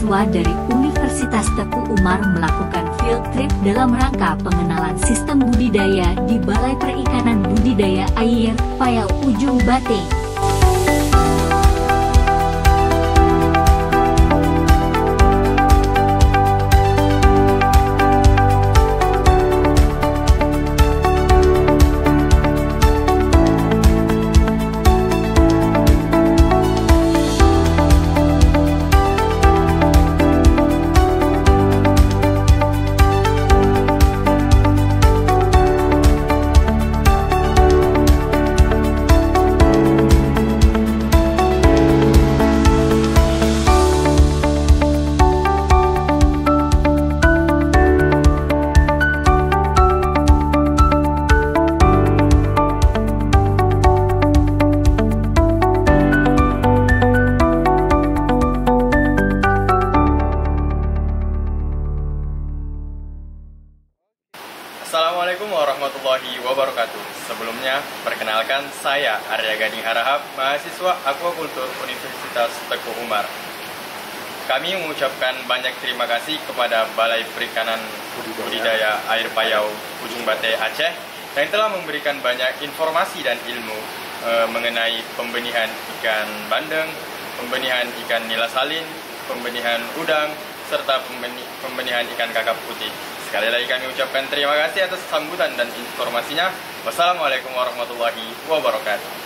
mahasiswa dari Universitas Teguh Umar melakukan field trip dalam rangka pengenalan sistem budidaya di Balai Perikanan Budidaya Air Payau Ujung Bate. Assalamualaikum warahmatullahi wabarakatuh. Sebelumnya, perkenalkan saya Arya Gading Harahap, mahasiswa Aquakultur Universitas Teguh Umar. Kami mengucapkan banyak terima kasih kepada Balai Perikanan Budidaya Air Payau Ujung Bate Aceh yang telah memberikan banyak informasi dan ilmu mengenai pembenihan ikan bandeng, pembenihan ikan nila salin, pembenihan udang, serta pembenihan ikan kakap putih. Sekali lagi kami ucapkan terima kasih atas sambutan dan informasinya. Wassalamualaikum warahmatullahi wabarakatuh.